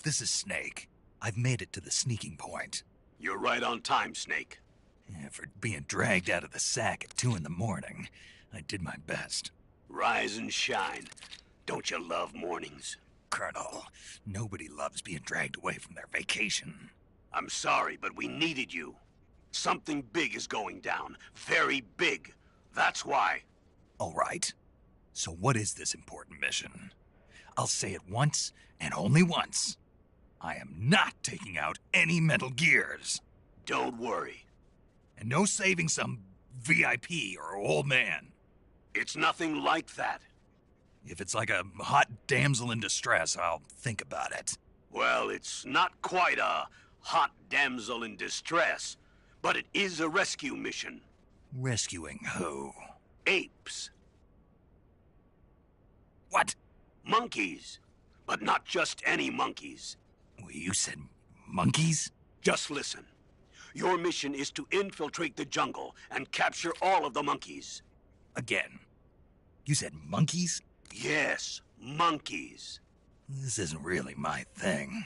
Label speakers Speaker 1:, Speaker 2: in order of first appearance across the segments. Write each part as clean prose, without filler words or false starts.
Speaker 1: This is Snake. I've made it to the sneaking point.
Speaker 2: You're right on time, Snake.
Speaker 1: Yeah, for being dragged out of the sack at 2 in the morning, I did my best.
Speaker 2: Rise and shine. Don't you love mornings?
Speaker 1: Colonel, nobody loves being dragged away from their vacation.
Speaker 2: I'm sorry, but we needed you. Something big is going down. Very big. That's why.
Speaker 1: All right. So what is this important mission? I'll say it once, and only once. I am not taking out any Metal Gears.
Speaker 2: Don't worry.
Speaker 1: And no saving some VIP or old man.
Speaker 2: It's nothing like that.
Speaker 1: If it's like a hot damsel in distress, I'll think about it.
Speaker 2: Well, it's not quite a hot damsel in distress, but it is a rescue mission.
Speaker 1: Rescuing who?
Speaker 2: Apes.
Speaker 1: What?
Speaker 2: Monkeys. But not just any monkeys.
Speaker 1: You said monkeys?
Speaker 2: Just listen. Your mission is to infiltrate the jungle and capture all of the monkeys.
Speaker 1: Again. You said monkeys?
Speaker 2: Yes, monkeys.
Speaker 1: This isn't really my thing.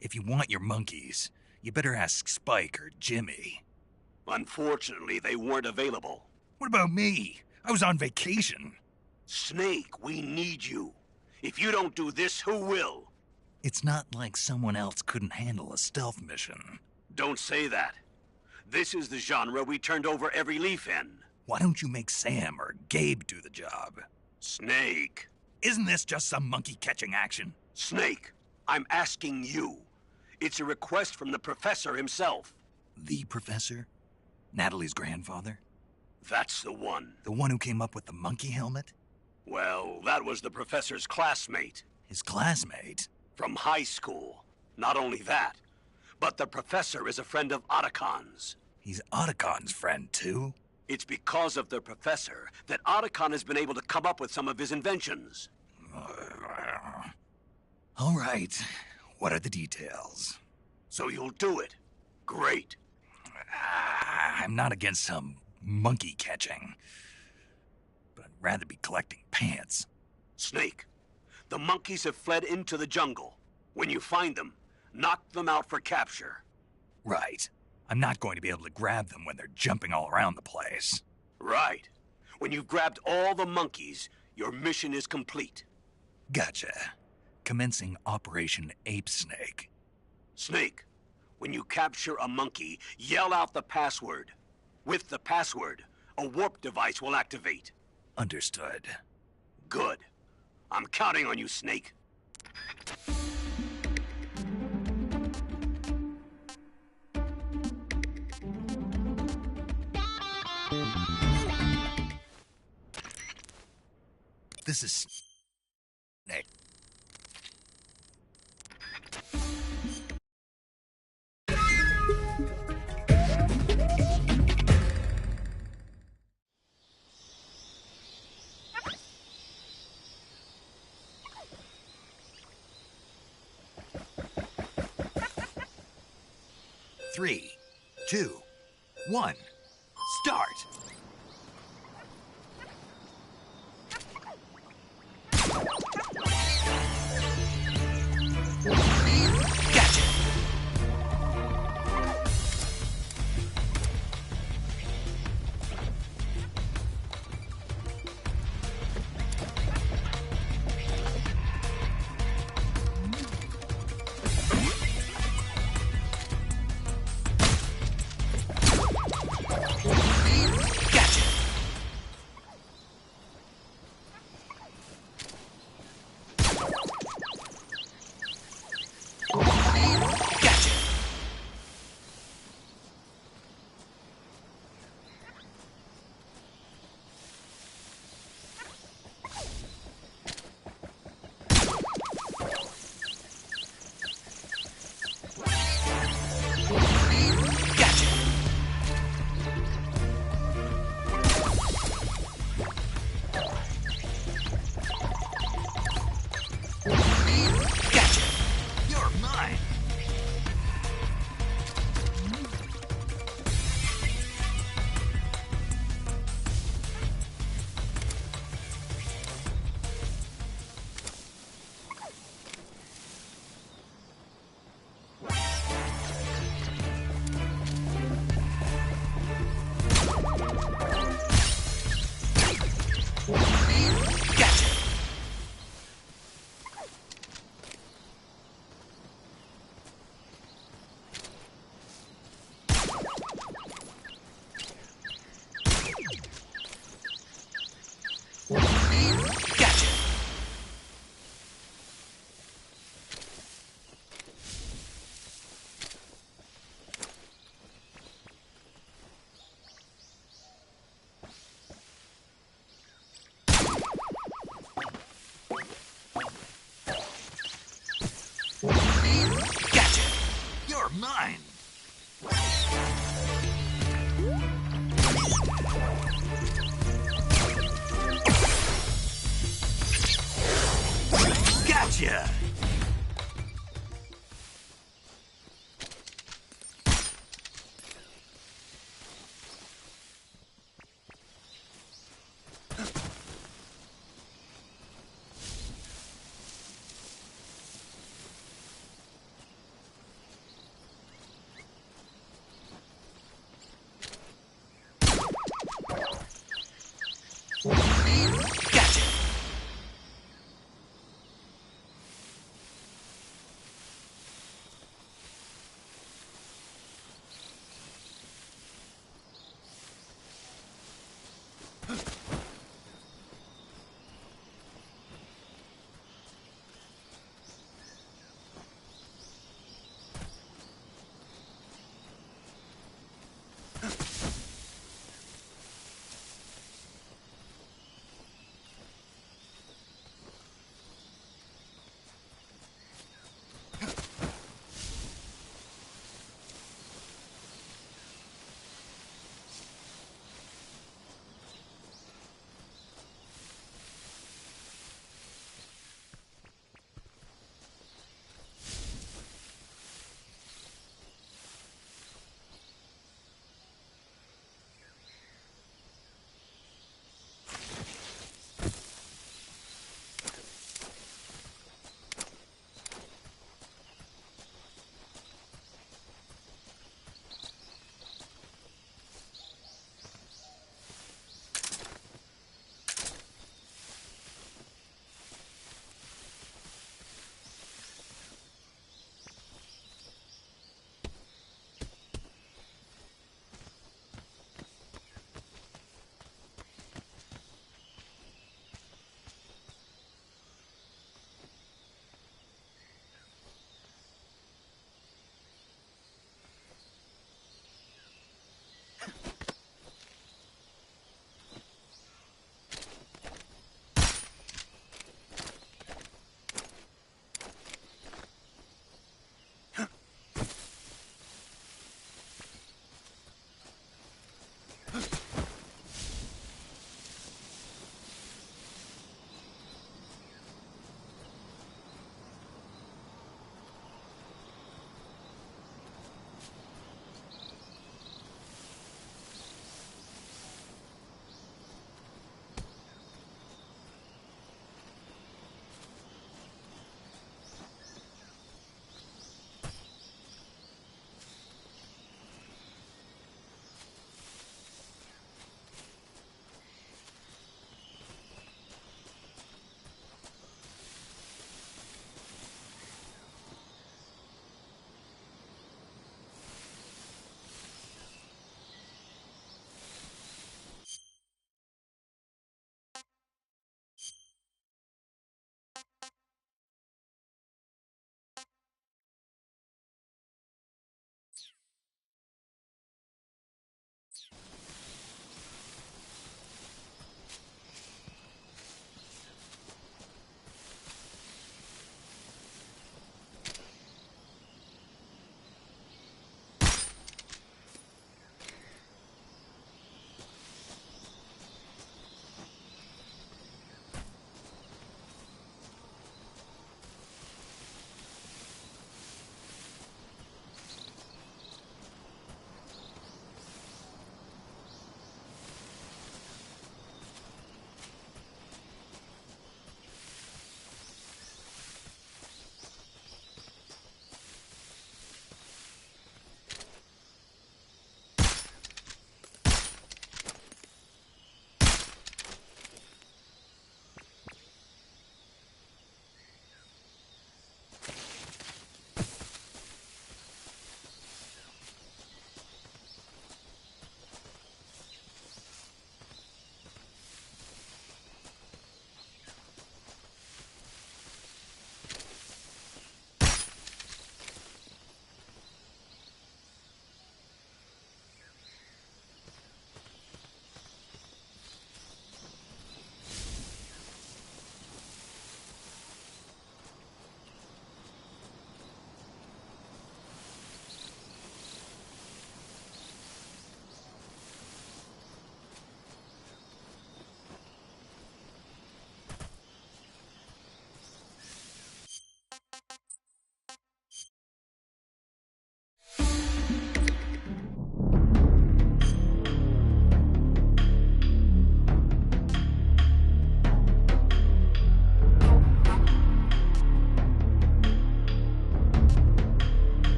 Speaker 1: If you want your monkeys, you better ask Spike or Jimmy.
Speaker 2: Unfortunately, they weren't available.
Speaker 1: What about me? I was on vacation.
Speaker 2: Snake, we need you. If you don't do this, who will?
Speaker 1: It's not like someone else couldn't handle a stealth mission.
Speaker 2: Don't say that. This is the genre we turned over every leaf in.
Speaker 1: Why don't you make Sam or Gabe do the job?
Speaker 2: Snake.
Speaker 1: Isn't this just some monkey-catching action?
Speaker 2: Snake, I'm asking you. It's a request from the professor himself.
Speaker 1: The professor? Natalie's grandfather?
Speaker 2: That's the one.
Speaker 1: The one who came up with the monkey helmet?
Speaker 2: Well, that was the professor's classmate.
Speaker 1: His classmate?
Speaker 2: From high school. Not only that, but the professor is a friend of Otacon's.
Speaker 1: He's Otacon's friend, too?
Speaker 2: It's because of the professor that Otacon has been able to come up with some of his inventions.
Speaker 1: All right. What are the details?
Speaker 2: So you'll do it. Great.
Speaker 1: I'm not against some monkey catching, but I'd rather be collecting pants.
Speaker 2: Snake, the monkeys have fled into the jungle. When you find them, knock them out for capture.
Speaker 1: Right. I'm not going to be able to grab them when they're jumping all around the place.
Speaker 2: Right. When you've grabbed all the monkeys, your mission is complete.
Speaker 1: Gotcha. Commencing Operation Ape Snake.
Speaker 2: Snake, when you capture a monkey, yell out the password. With the password, a warp device will activate.
Speaker 1: Understood.
Speaker 2: Good. I'm counting on you, Snake.
Speaker 1: This is Snake. Three, 2, 1, start! Gotcha! mine. Gotcha!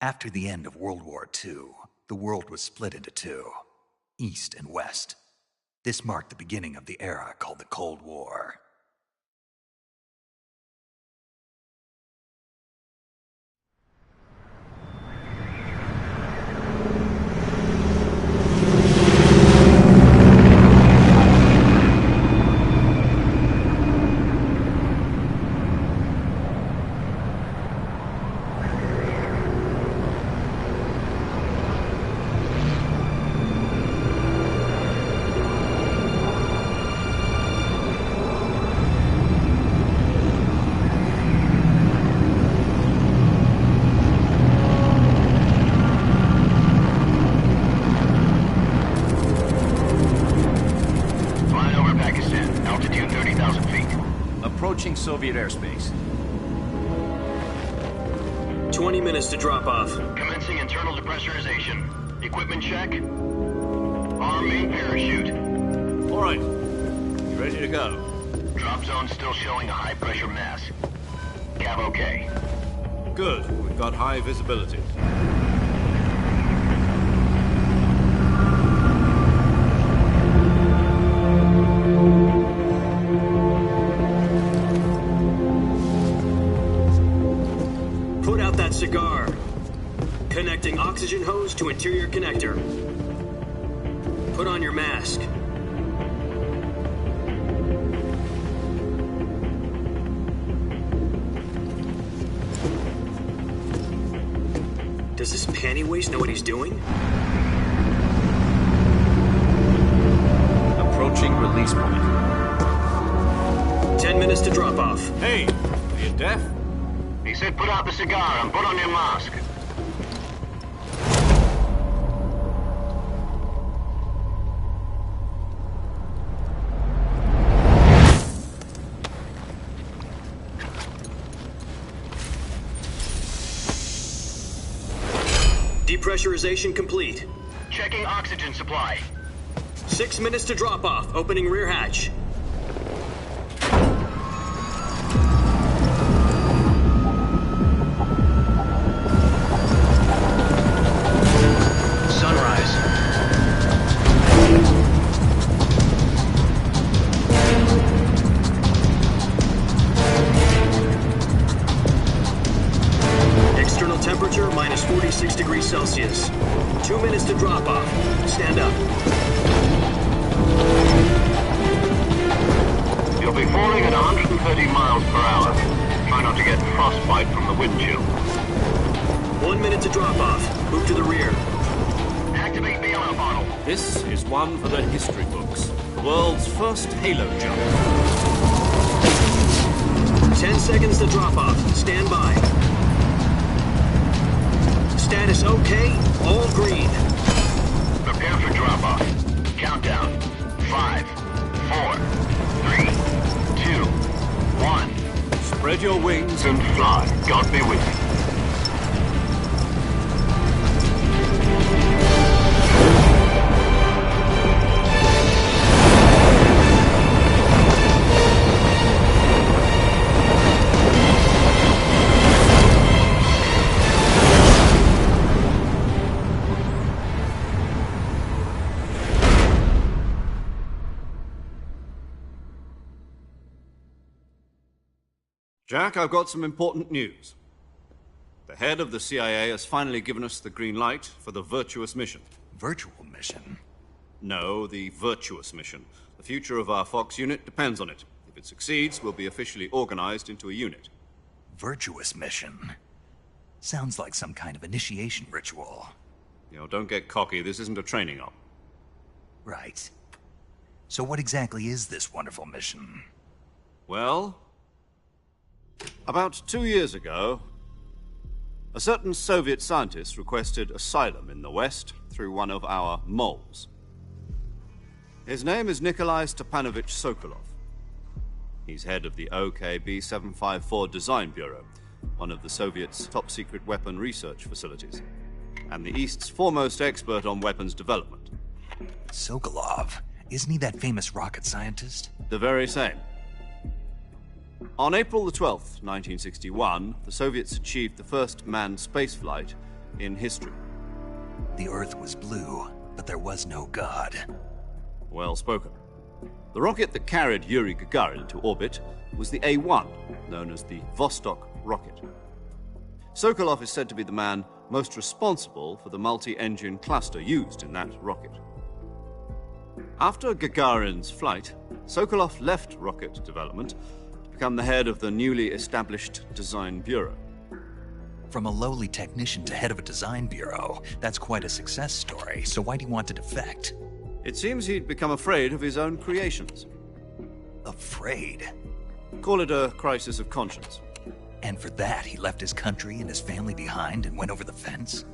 Speaker 1: After the end of World War II, the world was split into two, East and West. This marked the beginning of the era called the Cold War.
Speaker 3: Approaching Soviet airspace.
Speaker 4: 20 minutes to drop off.
Speaker 2: Commencing internal depressurization. Equipment check. Arm main parachute.
Speaker 3: All right. You ready to go?
Speaker 2: Drop zone still showing a high pressure mass. Cav okay.
Speaker 3: Good. We've got high visibility.
Speaker 4: Put out that cigar. Connecting oxygen hose to interior connector. Put on your mask. Does this panty waste know what he's doing?
Speaker 3: Approaching release point.
Speaker 4: 10 minutes to drop off.
Speaker 3: Hey, are you deaf?
Speaker 2: He said put out the cigar and put on your mask.
Speaker 4: Depressurization complete.
Speaker 2: Checking oxygen supply.
Speaker 4: 6 minutes to drop off. Opening rear hatch.
Speaker 2: Sunrise.
Speaker 4: External temperature minus 46 degrees Celsius. 2 minutes to drop off. Stand up.
Speaker 2: You'll be falling at 130 miles per hour. Try not to get frostbite from the wind chill.
Speaker 4: 1 minute to drop off. Move to the rear.
Speaker 2: Activate the yellow bottle.
Speaker 3: This is one for the history books. The world's first halo jump.
Speaker 4: 10 seconds to drop off. Stand by. Status okay. All green.
Speaker 2: Prepare for drop-off. Countdown. 5, 4, 3, 2, 1.
Speaker 3: Spread your wings
Speaker 2: And fly. God be with you.
Speaker 3: Jack, I've got some important news. The head of the CIA has finally given us the green light for the virtuous mission.
Speaker 1: Virtual mission?
Speaker 3: No, the virtuous mission. The future of our Fox unit depends on it. If it succeeds, we'll be officially organized into a unit.
Speaker 1: Virtuous mission? Sounds like some kind of initiation ritual.
Speaker 3: You know, don't get cocky. This isn't a training op.
Speaker 1: Right. So what exactly is this wonderful mission?
Speaker 3: Well, about 2 years ago, a certain Soviet scientist requested asylum in the West through one of our moles. His name is Nikolai Stepanovich Sokolov. He's head of the OKB 754 Design Bureau, one of the Soviets' top-secret weapon research facilities, and the East's foremost expert on weapons development.
Speaker 1: Sokolov? Isn't he that famous rocket scientist?
Speaker 3: The very same. On April the 12th, 1961, the Soviets achieved the first manned spaceflight in history.
Speaker 1: The Earth was blue, but there was no God.
Speaker 3: Well spoken. The rocket that carried Yuri Gagarin into orbit was the A-1, known as the Vostok rocket. Sokolov is said to be the man most responsible for the multi-engine cluster used in that rocket. After Gagarin's flight, Sokolov left rocket development to become the head of the newly established Design Bureau.
Speaker 1: From a lowly technician to head of a design bureau, that's quite a success story, so why'd he want to defect?
Speaker 3: It seems he'd become afraid of his own creations.
Speaker 1: Afraid?
Speaker 3: Call it a crisis of conscience.
Speaker 1: And for that, he left his country and his family behind and went over the fence?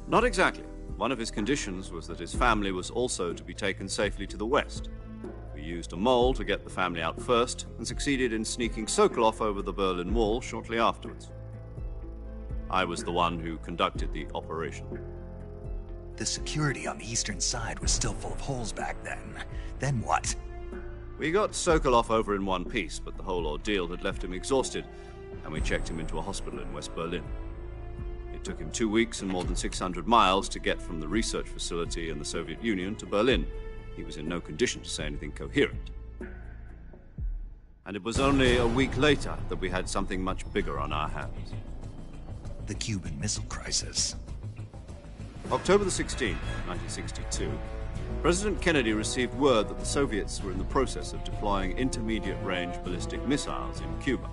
Speaker 3: Not exactly. One of his conditions was that his family was also to be taken safely to the West. We used a mole to get the family out first, and succeeded in sneaking Sokolov over the Berlin Wall shortly afterwards. I was the one who conducted the operation.
Speaker 1: The security on the eastern side was still full of holes back then. Then what?
Speaker 3: We got Sokolov over in one piece, but the whole ordeal had left him exhausted, and we checked him into a hospital in West Berlin. It took him 2 weeks and more than 600 miles to get from the research facility in the Soviet Union to Berlin. He was in no condition to say anything coherent. And it was only a week later that we had something much bigger on our hands.
Speaker 1: The Cuban Missile Crisis.
Speaker 3: October the 16th, 1962, President Kennedy received word that the Soviets were in the process of deploying intermediate-range ballistic missiles in Cuba.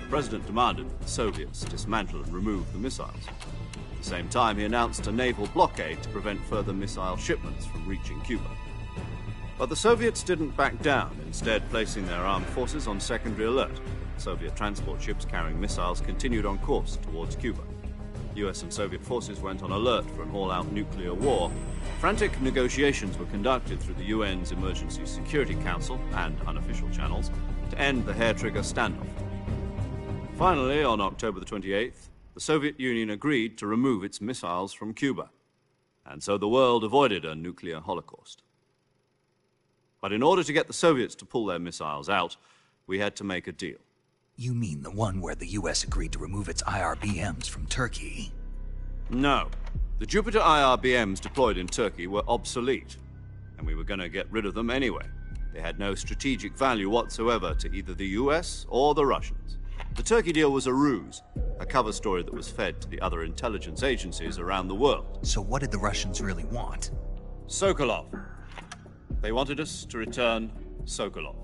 Speaker 3: The President demanded that the Soviets dismantle and remove the missiles. At the same time, he announced a naval blockade to prevent further missile shipments from reaching Cuba. But the Soviets didn't back down, instead placing their armed forces on secondary alert. Soviet transport ships carrying missiles continued on course towards Cuba. US and Soviet forces went on alert for an all-out nuclear war. Frantic negotiations were conducted through the UN's Emergency Security Council and unofficial channels to end the hair-trigger standoff. Finally, on October the 28th, the Soviet Union agreed to remove its missiles from Cuba, and so the world avoided a nuclear holocaust. But in order to get the Soviets to pull their missiles out, we had to make a deal.
Speaker 1: You mean the one where the US agreed to remove its IRBMs from Turkey?
Speaker 3: No. The Jupiter IRBMs deployed in Turkey were obsolete, and we were going to get rid of them anyway. They had no strategic value whatsoever to either the US or the Russians. The Turkey deal was a ruse, a cover story that was fed to the other intelligence agencies around the world.
Speaker 1: So what did the Russians really want?
Speaker 3: Sokolov. They wanted us to return Sokolov.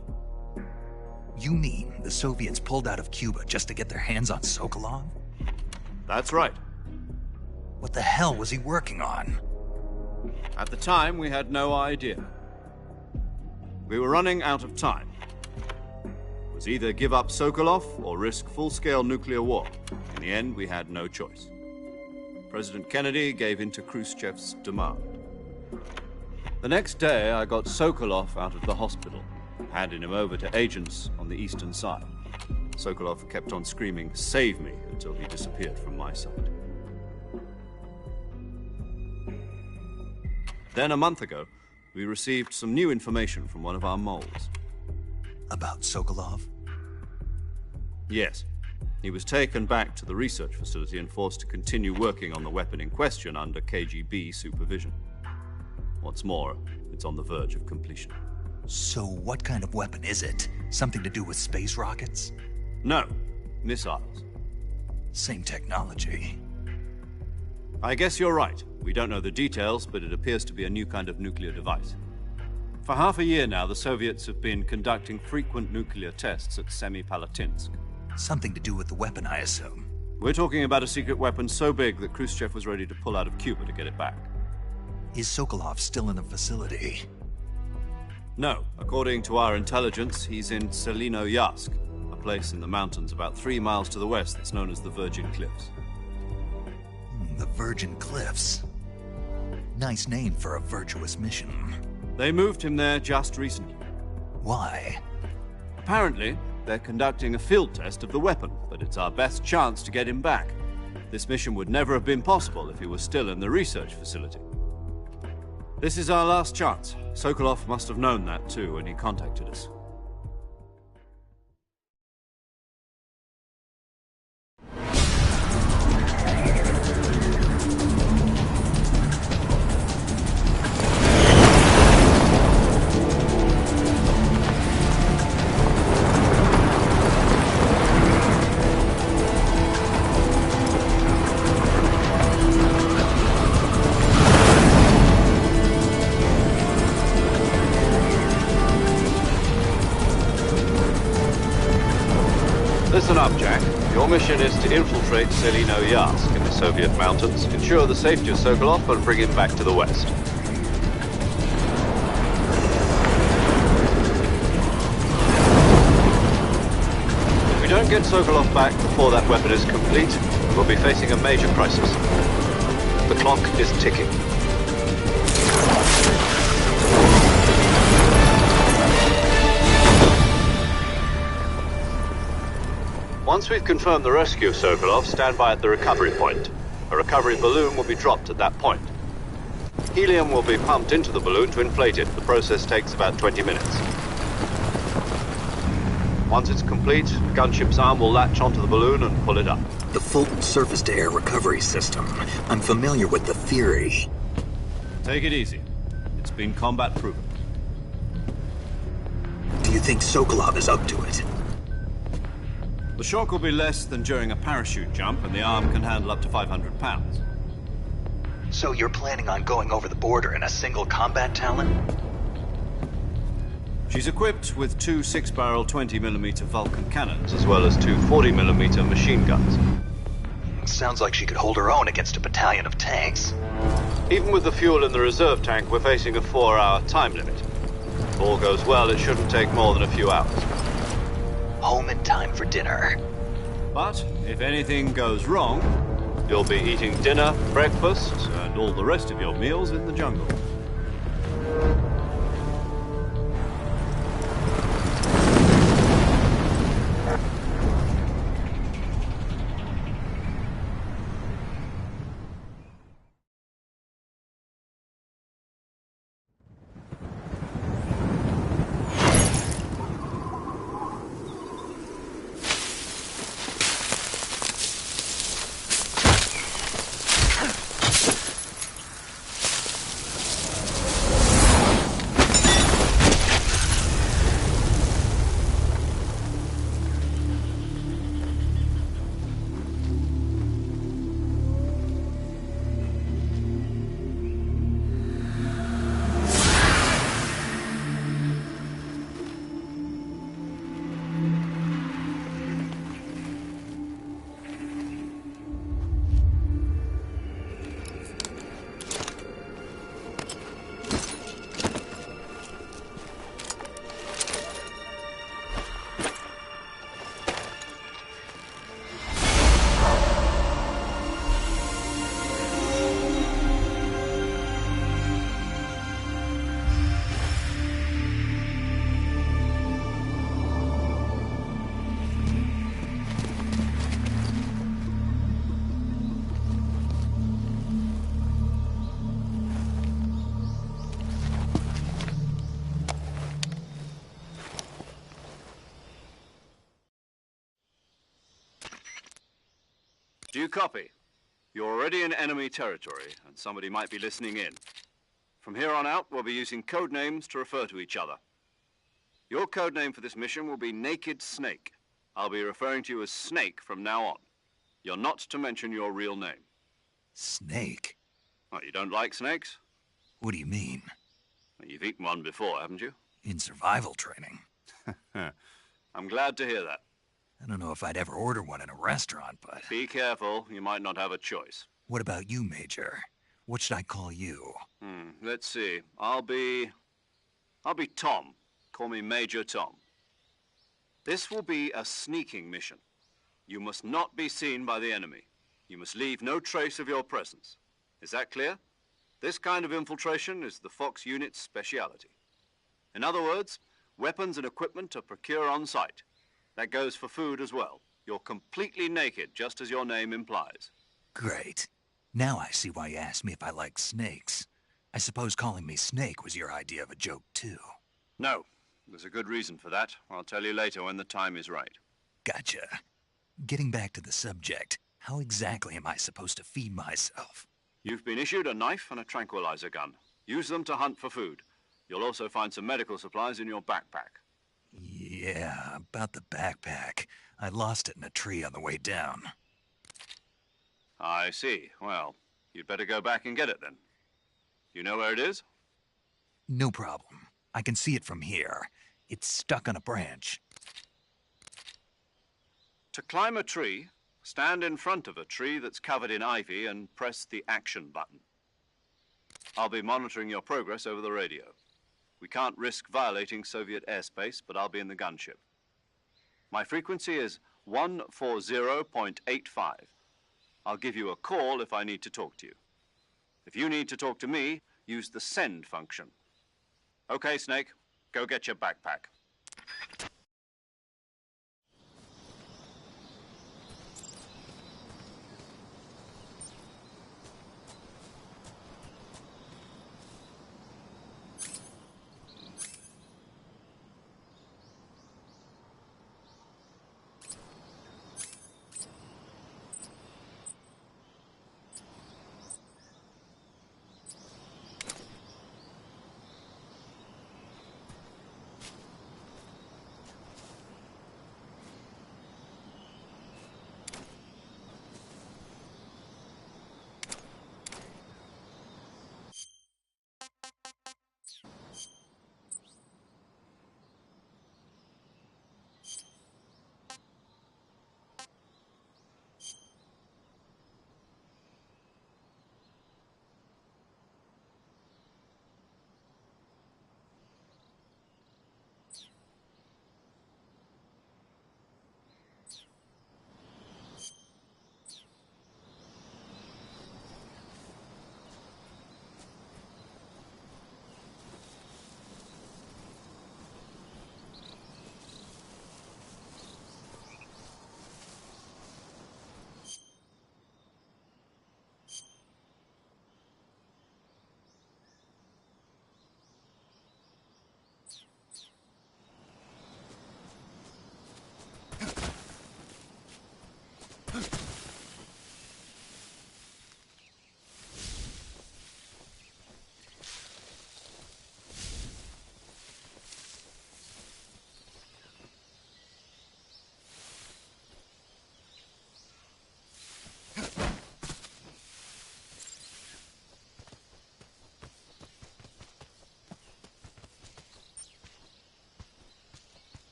Speaker 1: You mean the Soviets pulled out of Cuba just to get their hands on Sokolov?
Speaker 3: That's right.
Speaker 1: What the hell was he working on?
Speaker 3: At the time, we had no idea. We were running out of time. It was either give up Sokolov or risk full-scale nuclear war. In the end, we had no choice. President Kennedy gave in to Khrushchev's demand. The next day, I got Sokolov out of the hospital, handing him over to agents on the eastern side. Sokolov kept on screaming, "Save me," until he disappeared from my side. Then, a month ago, we received some new information from one of our moles.
Speaker 1: About Sokolov?
Speaker 3: Yes. He was taken back to the research facility and forced to continue working on the weapon in question under KGB supervision. What's more, it's on the verge of completion.
Speaker 1: So what kind of weapon is it? Something to do with space rockets?
Speaker 3: No, missiles.
Speaker 1: Same technology.
Speaker 3: I guess you're right. We don't know the details, but it appears to be a new kind of nuclear device. For half a year now, the Soviets have been conducting frequent nuclear tests at Semipalatinsk.
Speaker 1: Something to do with the weapon, I assume.
Speaker 3: We're talking about a secret weapon so big that Khrushchev was ready to pull out of Cuba to get it back.
Speaker 1: Is Sokolov still in the facility?
Speaker 3: No. According to our intelligence, he's in Selino-Yask, a place in the mountains about 3 miles to the west that's known as the Virgin Cliffs.
Speaker 1: The Virgin Cliffs. Nice name for a virtuous mission.
Speaker 3: They moved him there just recently.
Speaker 1: Why?
Speaker 3: Apparently, they're conducting a field test of the weapon, but it's our best chance to get him back. This mission would never have been possible if he was still in the research facility. This is our last chance. Sokolov must have known that too when he contacted us. Listen up, Jack. Your mission is to infiltrate Selino-Yask in the Soviet mountains, ensure the safety of Sokolov, and bring him back to the west. If we don't get Sokolov back before that weapon is complete, we'll be facing a major crisis. The clock is ticking. Once we've confirmed the rescue of Sokolov, stand by at the recovery point. A recovery balloon will be dropped at that point. Helium will be pumped into the balloon to inflate it. The process takes about 20 minutes. Once it's complete, the gunship's arm will latch onto the balloon and pull it up.
Speaker 5: The Fulton surface-to-air recovery system. I'm familiar with the theory.
Speaker 3: Take it easy. It's been combat-proven.
Speaker 5: Do you think Sokolov is up to it?
Speaker 3: The shock will be less than during a parachute jump, and the arm can handle up to 500 pounds.
Speaker 5: So you're planning on going over the border in a single combat Talon?
Speaker 3: She's equipped with 2 6-barrel 20mm Vulcan cannons, as well as 2 40mm machine guns.
Speaker 5: Sounds like she could hold her own against a battalion of tanks.
Speaker 3: Even with the fuel in the reserve tank, we're facing a 4-hour time limit. If all goes well, it shouldn't take more than a few hours.
Speaker 5: Home in time for dinner.
Speaker 3: But if anything goes wrong, you'll be eating dinner, breakfast, and all the rest of your meals in the jungle. Do you copy? You're already in enemy territory, and somebody might be listening in. From here on out, we'll be using code names to refer to each other. Your code name for this mission will be Naked Snake. I'll be referring to you as Snake from now on. You're not to mention your real name.
Speaker 1: Snake?
Speaker 3: What, you don't like snakes?
Speaker 1: What do you mean?
Speaker 3: Well, you've eaten one before, haven't you?
Speaker 1: In survival training.
Speaker 3: I'm glad to hear that.
Speaker 1: I don't know if I'd ever order one in a restaurant, but...
Speaker 3: Be careful, you might not have a choice.
Speaker 1: What about you, Major? What should I call you?
Speaker 3: Let's see. I'll be... I'll be Tom. Call me Major Tom. This will be a sneaking mission. You must not be seen by the enemy. You must leave no trace of your presence. Is that clear? This kind of infiltration is the Fox unit's speciality. In other words, weapons and equipment are procured on site. That goes for food as well. You're completely naked, just as your name implies.
Speaker 1: Great. Now I see why you asked me if I like snakes. I suppose calling me Snake was your idea of a joke, too.
Speaker 3: No, there's a good reason for that. I'll tell you later when the time is right.
Speaker 1: Gotcha. Getting back to the subject, how exactly am I supposed to feed myself?
Speaker 3: You've been issued a knife and a tranquilizer gun. Use them to hunt for food. You'll also find some medical supplies in your backpack.
Speaker 1: Yeah, about the backpack. I lost it in a tree on the way down.
Speaker 3: I see. Well, you'd better go back and get it then. You know where it is?
Speaker 1: No problem. I can see it from here. It's stuck on a branch.
Speaker 3: To climb a tree, stand in front of a tree that's covered in ivy and press the action button. I'll be monitoring your progress over the radio. We can't risk violating Soviet airspace, but I'll be in the gunship. My frequency is 140.85. I'll give you a call if I need to talk to you. If you need to talk to me, use the send function. Okay, Snake, go get your backpack.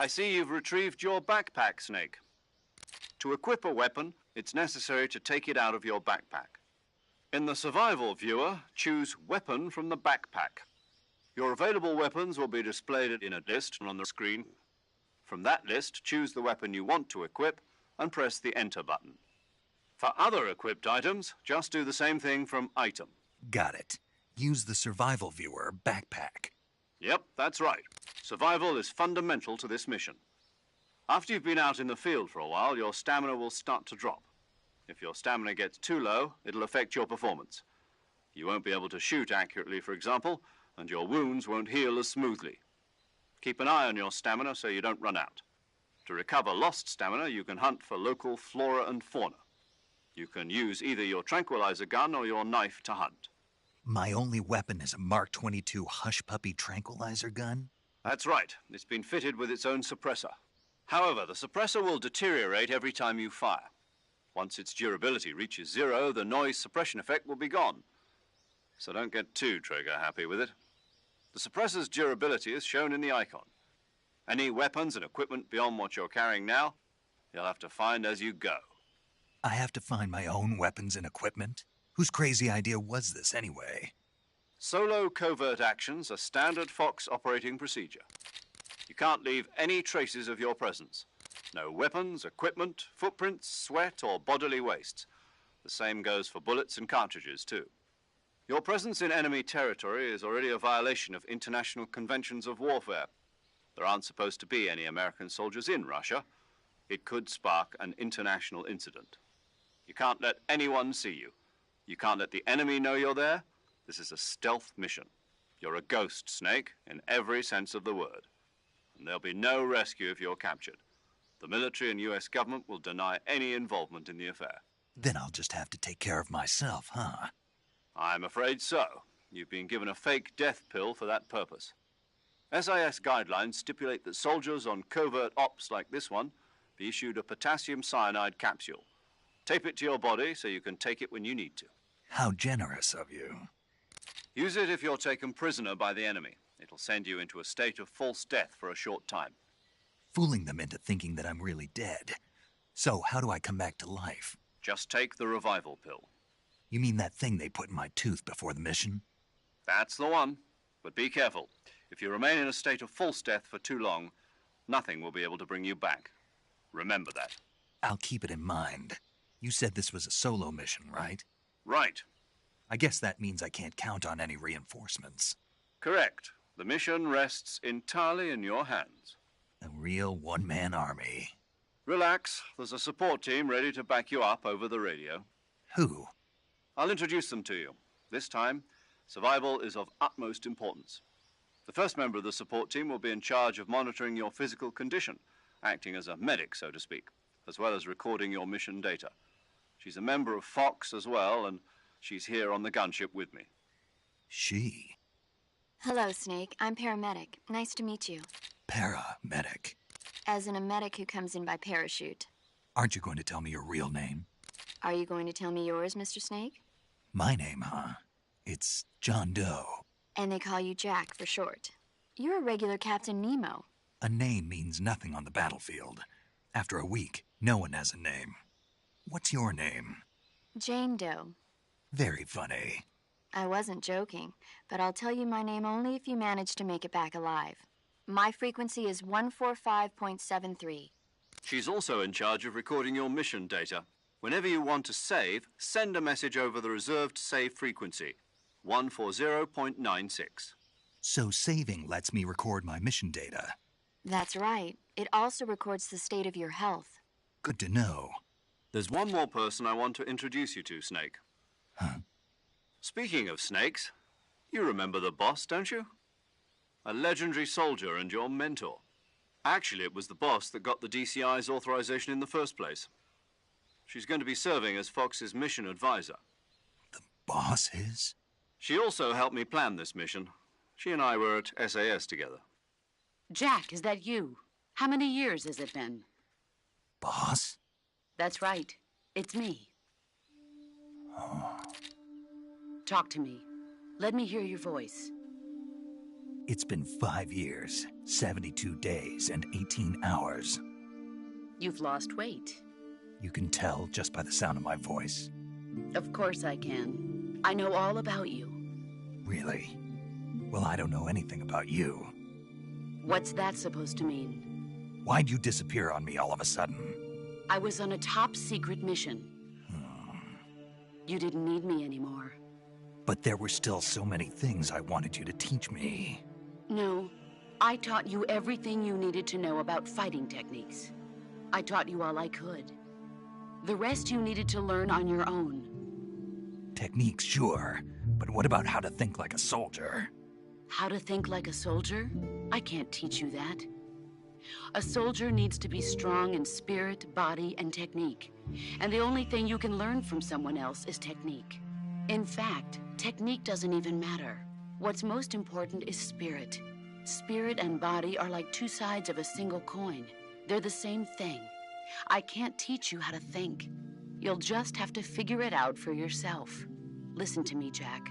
Speaker 3: I see you've retrieved your backpack, Snake. To equip a weapon, it's necessary to take it out of your backpack. In the survival viewer, choose Weapon from the backpack. Your available weapons will be displayed in a list on the screen. From that list, choose the weapon you want to equip and press the Enter button. For other equipped items, just do the same thing from Item.
Speaker 1: Got it. Use the survival viewer backpack.
Speaker 3: Yep, that's right. Survival is fundamental to this mission. After you've been out in the field for a while, your stamina will start to drop. If your stamina gets too low, it'll affect your performance. You won't be able to shoot accurately, for example, and your wounds won't heal as smoothly. Keep an eye on your stamina so you don't run out. To recover lost stamina, you can hunt for local flora and fauna. You can use either your tranquilizer gun or your knife to hunt.
Speaker 1: My only weapon is a Mark 22 Hush Puppy tranquilizer gun?
Speaker 3: That's right. It's been fitted with its own suppressor. However, the suppressor will deteriorate every time you fire. Once its durability reaches 0, the noise suppression effect will be gone. So don't get too trigger happy with it. The suppressor's durability is shown in the icon. Any weapons and equipment beyond what you're carrying now, you'll have to find as you go.
Speaker 1: I have to find my own weapons and equipment? Whose crazy idea was this, anyway?
Speaker 3: Solo covert actions are standard Fox operating procedure. You can't leave any traces of your presence. No weapons, equipment, footprints, sweat, or bodily wastes. The same goes for bullets and cartridges, too. Your presence in enemy territory is already a violation of international conventions of warfare. There aren't supposed to be any American soldiers in Russia. It could spark an international incident. You can't let anyone see you. You can't let the enemy know you're there. This is a stealth mission. You're a ghost, Snake, in every sense of the word. And there'll be no rescue if you're captured. The military and U.S. government will deny any involvement in the affair.
Speaker 1: Then I'll just have to take care of myself, huh?
Speaker 3: I'm afraid so. You've been given a fake death pill for that purpose. SIS guidelines stipulate that soldiers on covert ops like this one be issued a potassium cyanide capsule. Tape it to your body so you can take it when you need to.
Speaker 1: How generous of you.
Speaker 3: Use it if you're taken prisoner by the enemy. It'll send you into a state of false death for a short time.
Speaker 1: Fooling them into thinking that I'm really dead. So how do I come back to life?
Speaker 3: Just take the revival pill.
Speaker 1: You mean that thing they put in my tooth before the mission?
Speaker 3: That's the one. But be careful. If you remain in a state of false death for too long, nothing will be able to bring you back. Remember that.
Speaker 1: I'll keep it in mind. You said this was a solo mission, right?
Speaker 3: Right.
Speaker 1: I guess that means I can't count on any reinforcements.
Speaker 3: Correct. The mission rests entirely in your hands.
Speaker 1: A real one-man army.
Speaker 3: Relax. There's a support team ready to back you up over the radio.
Speaker 1: Who?
Speaker 3: I'll introduce them to you. This time, survival is of utmost importance. The first member of the support team will be in charge of monitoring your physical condition, acting as a medic, so to speak, as well as recording your mission data. She's a member of Fox as well, and she's here on the gunship with me.
Speaker 1: She?
Speaker 6: Hello, Snake. I'm paramedic. Nice to meet you.
Speaker 1: Paramedic.
Speaker 6: As in a medic who comes in by parachute.
Speaker 1: Aren't you going to tell me your real name?
Speaker 6: Are you going to tell me yours, Mr. Snake?
Speaker 1: My name, huh? It's John Doe.
Speaker 6: And they call you Jack for short. You're a regular Captain Nemo.
Speaker 1: A name means nothing on the battlefield. After a week, no one has a name. What's your name?
Speaker 6: Jane Doe.
Speaker 1: Very funny.
Speaker 6: I wasn't joking, but I'll tell you my name only if you manage to make it back alive. My frequency is 145.73.
Speaker 3: She's also in charge of recording your mission data. Whenever you want to save, send a message over the reserved save frequency, 140.96.
Speaker 1: So saving lets me record my mission data.
Speaker 6: That's right. It also records the state of your health.
Speaker 1: Good to know.
Speaker 3: There's one more person I want to introduce you to, Snake.
Speaker 1: Huh?
Speaker 3: Speaking of snakes, you remember the boss, don't you? A legendary soldier and your mentor. Actually, it was the boss that got the DCI's authorization in the first place. She's going to be serving as Fox's mission advisor.
Speaker 1: The boss is?
Speaker 3: She also helped me plan this mission. She and I were at SAS together.
Speaker 7: Jack, is that you? How many years has it been?
Speaker 1: Boss?
Speaker 7: That's right. It's me.
Speaker 1: Oh.
Speaker 7: Talk to me. Let me hear your voice.
Speaker 1: It's been 5 years, 72 days, and 18 hours.
Speaker 7: You've lost weight.
Speaker 1: You can tell just by the sound of my voice.
Speaker 7: Of course I can. I know all about you.
Speaker 1: Really? Well, I don't know anything about you.
Speaker 7: What's that supposed to mean?
Speaker 1: Why'd you disappear on me all of a sudden?
Speaker 7: I was on a top-secret mission. You didn't need me anymore.
Speaker 1: But there were still so many things I wanted you to teach me.
Speaker 7: No, I taught you everything you needed to know about fighting techniques. I taught you all I could. The rest you needed to learn on your own.
Speaker 1: Techniques, sure. But what about how to think like a soldier?
Speaker 7: How to think like a soldier? I can't teach you that. A soldier needs to be strong in spirit, body, and technique. And the only thing you can learn from someone else is technique. In fact, technique doesn't even matter. What's most important is spirit. Spirit and body are like two sides of a single coin. They're the same thing. I can't teach you how to think. You'll just have to figure it out for yourself. Listen to me, Jack.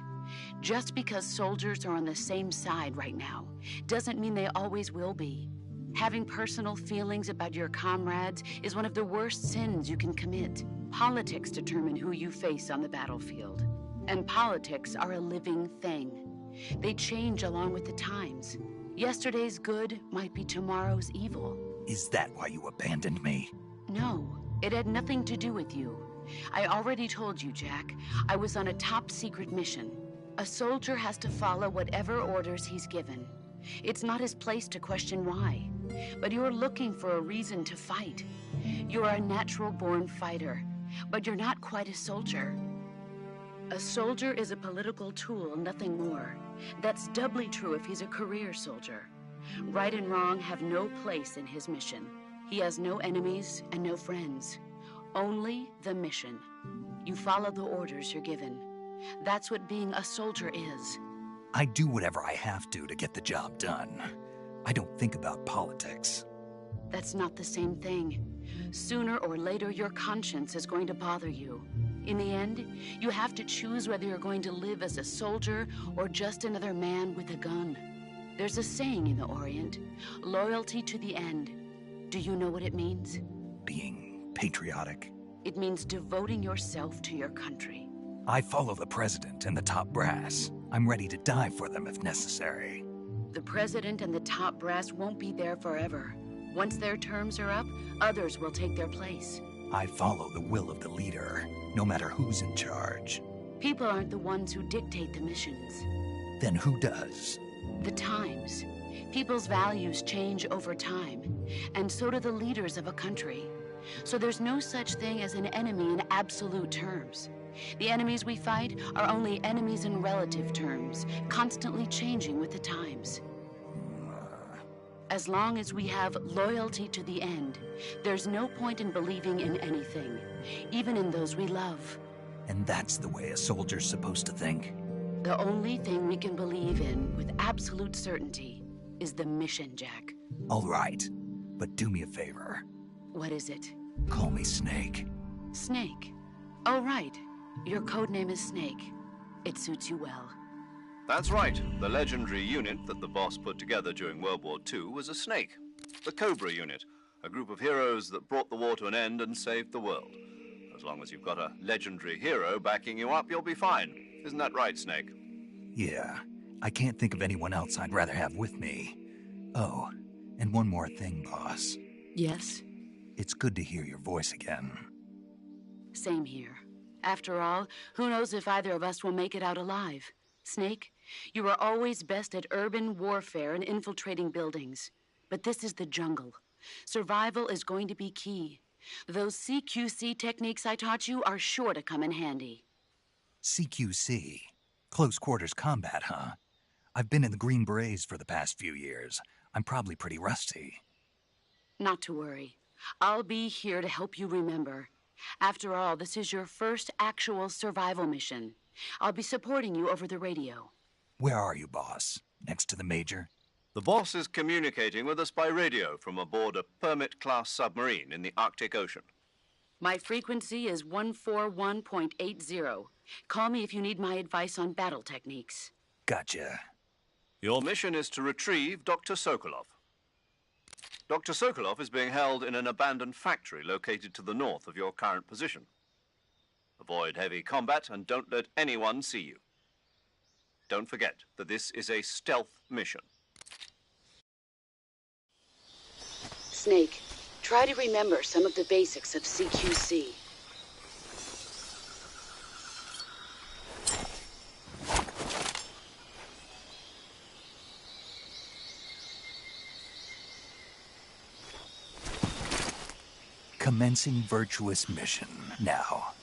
Speaker 7: Just because soldiers are on the same side right now doesn't mean they always will be. Having personal feelings about your comrades is one of the worst sins you can commit. Politics determine who you face on the battlefield. And politics are a living thing. They change along with the times. Yesterday's good might be tomorrow's evil.
Speaker 1: Is that why you abandoned me?
Speaker 7: No, it had nothing to do with you. I already told you, Jack. I was on a top-secret mission. A soldier has to follow whatever orders he's given. It's not his place to question why. But you're looking for a reason to fight. You're a natural-born fighter, but you're not quite a soldier. A soldier is a political tool, nothing more. That's doubly true if he's a career soldier. Right and wrong have no place in his mission. He has no enemies and no friends. Only the mission. You follow the orders you're given. That's what being a soldier is.
Speaker 1: I do whatever I have to get the job done. I don't think about politics.
Speaker 7: That's not the same thing. Sooner or later, your conscience is going to bother you. In the end, you have to choose whether you're going to live as a soldier or just another man with a gun. There's a saying in the Orient, loyalty to the end. Do you know what it means?
Speaker 1: Being patriotic.
Speaker 7: It means devoting yourself to your country.
Speaker 1: I follow the president and the top brass. I'm ready to die for them if necessary.
Speaker 7: The president and the top brass won't be there forever. Once their terms are up, others will take their place.
Speaker 1: I follow the will of the leader, no matter who's in charge.
Speaker 7: People aren't the ones who dictate the missions.
Speaker 1: Then who does?
Speaker 7: The times. People's values change over time, and so do the leaders of a country. So there's no such thing as an enemy in absolute terms. The enemies we fight are only enemies in relative terms, constantly changing with the times. As long as we have loyalty to the end, there's no point in believing in anything, even in those we love.
Speaker 1: And that's the way a soldier's supposed to think?
Speaker 7: The only thing we can believe in with absolute certainty is the mission, Jack.
Speaker 1: All right, but do me a favor.
Speaker 7: What is it?
Speaker 1: Call me Snake.
Speaker 7: Snake? Oh, right. Your codename is Snake. It suits you well.
Speaker 3: That's right. The legendary unit that the boss put together during World War II was a snake. The Cobra unit, a group of heroes that brought the war to an end and saved the world. As long as you've got a legendary hero backing you up, you'll be fine. Isn't that right, Snake?
Speaker 1: Yeah. I can't think of anyone else I'd rather have with me. Oh, and one more thing, boss.
Speaker 7: Yes?
Speaker 1: It's good to hear your voice again.
Speaker 7: Same here. After all, who knows if either of us will make it out alive? Snake, you are always best at urban warfare and infiltrating buildings. But this is the jungle. Survival is going to be key. Those CQC techniques I taught you are sure to come in handy.
Speaker 1: CQC? Close quarters combat, huh? I've been in the Green Berets for the past few years. I'm probably pretty rusty.
Speaker 7: Not to worry. I'll be here to help you remember. After all, this is your first actual survival mission. I'll be supporting you over the radio.
Speaker 1: Where are you, boss? Next to the Major?
Speaker 3: The boss is communicating with us by radio from aboard a Permit-class submarine in the Arctic Ocean.
Speaker 7: My frequency is 141.80. Call me if you need my advice on battle techniques.
Speaker 1: Gotcha.
Speaker 3: Your mission is to retrieve Dr. Sokolov. Dr. Sokolov is being held in an abandoned factory located to the north of your current position. Avoid heavy combat and don't let anyone see you. Don't forget that this is a stealth mission.
Speaker 7: Snake, try to remember some of the basics of CQC.
Speaker 1: Commencing virtuous mission now.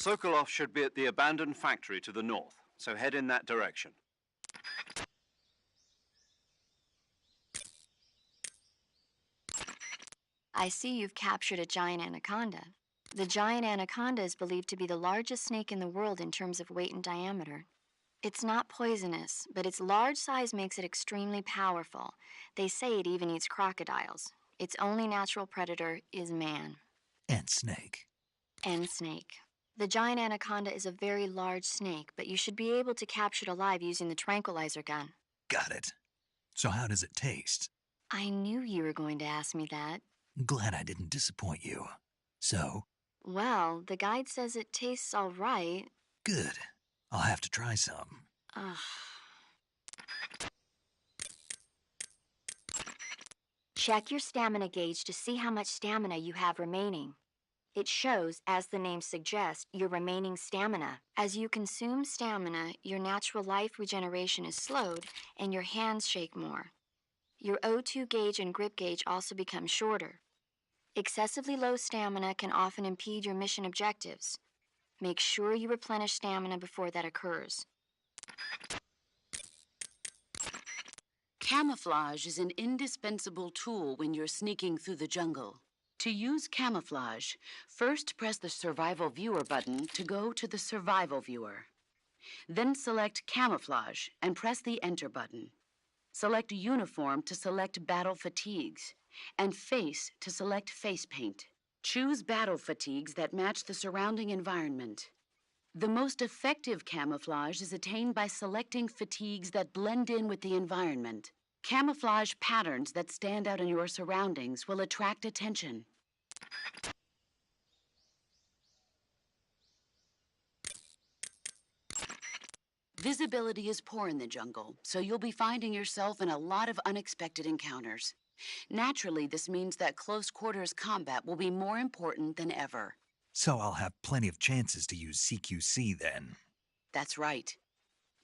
Speaker 3: Sokolov should be at the abandoned factory to the north, so head in that direction.
Speaker 6: I see you've captured a giant anaconda. The giant anaconda is believed to be the largest snake in the world in terms of weight and diameter. It's not poisonous, but its large size makes it extremely powerful. They say it even eats crocodiles. Its only natural predator is man.
Speaker 1: And snake.
Speaker 6: And snake. The giant anaconda is a very large snake, but you should be able to capture it alive using the tranquilizer gun.
Speaker 1: Got it. So how does it taste?
Speaker 6: I knew you were going to ask me that.
Speaker 1: Glad I didn't disappoint you. So?
Speaker 6: Well, the guide says it tastes all right.
Speaker 1: Good. I'll have to try some.
Speaker 6: Ugh. Check your stamina gauge to see how much stamina you have remaining. It shows, as the name suggests, your remaining stamina. As you consume stamina, your natural life regeneration is slowed and your hands shake more. Your O2 gauge and grip gauge also become shorter. Excessively low stamina can often impede your mission objectives. Make sure you replenish stamina before that occurs.
Speaker 7: Camouflage is an indispensable tool when you're sneaking through the jungle. To use camouflage, first press the Survival Viewer button to go to the Survival Viewer. Then select Camouflage and press the Enter button. Select Uniform to select Battle Fatigues, and Face to select Face Paint. Choose battle fatigues that match the surrounding environment. The most effective camouflage is attained by selecting fatigues that blend in with the environment. Camouflage patterns that stand out in your surroundings will attract attention. Visibility is poor in the jungle, so you'll be finding yourself in a lot of unexpected encounters. Naturally, this means that close quarters combat will be more important than ever.
Speaker 1: So I'll have plenty of chances to use CQC then.
Speaker 7: That's right.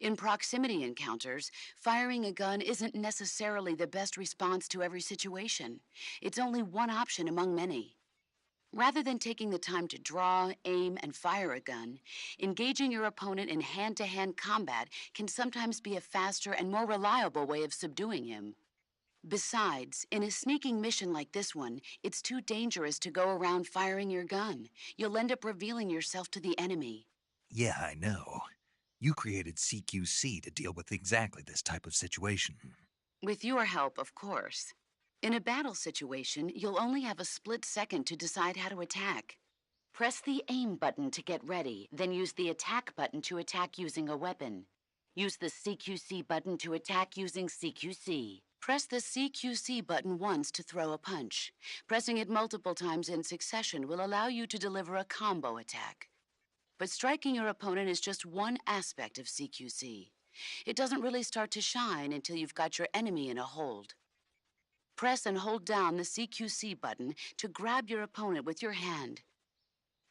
Speaker 7: In proximity encounters, firing a gun isn't necessarily the best response to every situation. It's only one option among many. Rather than taking the time to draw, aim, and fire a gun, engaging your opponent in hand-to-hand combat can sometimes be a faster and more reliable way of subduing him. Besides, in a sneaking mission like this one, it's too dangerous to go around firing your gun. You'll end up revealing yourself to the enemy.
Speaker 1: Yeah, I know. You created CQC to deal with exactly this type of situation.
Speaker 7: With your help, of course. In a battle situation, you'll only have a split second to decide how to attack. Press the aim button to get ready, then use the attack button to attack using a weapon. Use the CQC button to attack using CQC. Press the CQC button once to throw a punch. Pressing it multiple times in succession will allow you to deliver a combo attack. But striking your opponent is just one aspect of CQC. It doesn't really start to shine until you've got your enemy in a hold. Press and hold down the CQC button to grab your opponent with your hand.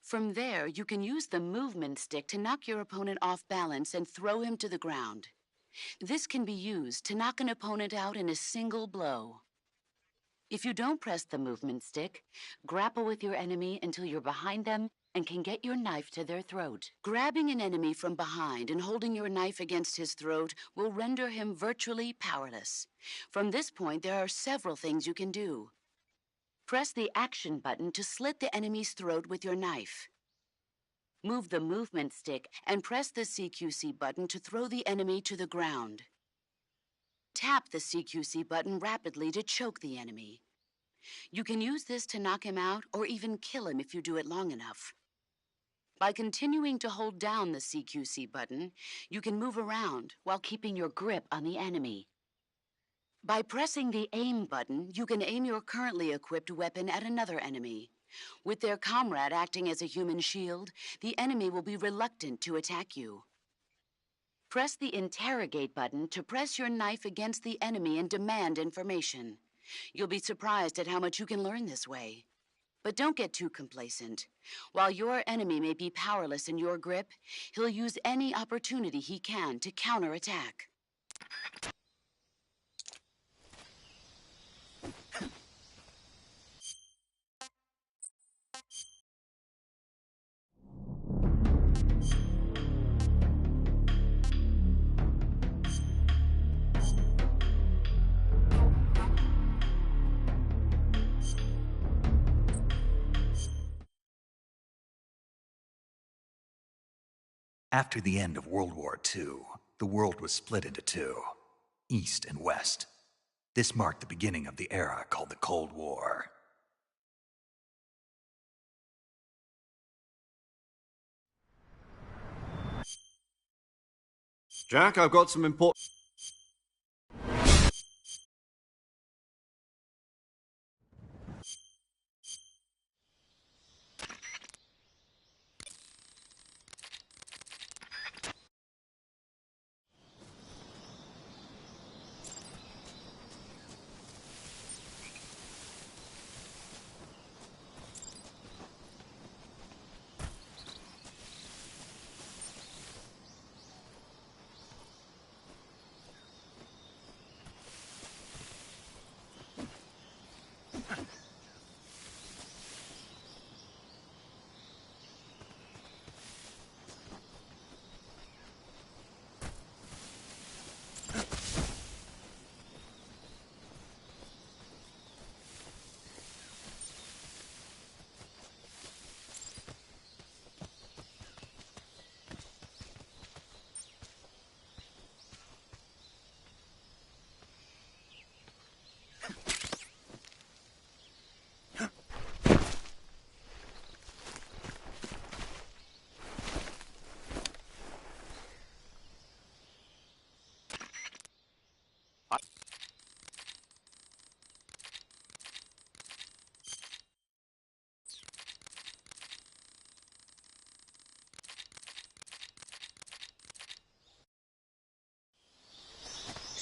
Speaker 7: From there, you can use the movement stick to knock your opponent off balance and throw him to the ground. This can be used to knock an opponent out in a single blow. If you don't press the movement stick, grapple with your enemy until you're behind them and can get your knife to their throat. Grabbing an enemy from behind and holding your knife against his throat will render him virtually powerless. From this point, there are several things you can do. Press the action button to slit the enemy's throat with your knife. Move the movement stick and press the CQC button to throw the enemy to the ground. Tap the CQC button rapidly to choke the enemy. You can use this to knock him out or even kill him if you do it long enough. By continuing to hold down the CQC button, you can move around while keeping your grip on the enemy. By pressing the aim button, you can aim your currently equipped weapon at another enemy. With their comrade acting as a human shield, the enemy will be reluctant to attack you. Press the interrogate button to press your knife against the enemy and demand information. You'll be surprised at how much you can learn this way. But don't get too complacent. While your enemy may be powerless in your grip, he'll use any opportunity he can to counterattack.
Speaker 1: After the end of World War II, the world was split into two, East and West. This marked the beginning of the era called the Cold War.
Speaker 3: Jack, I've got some important...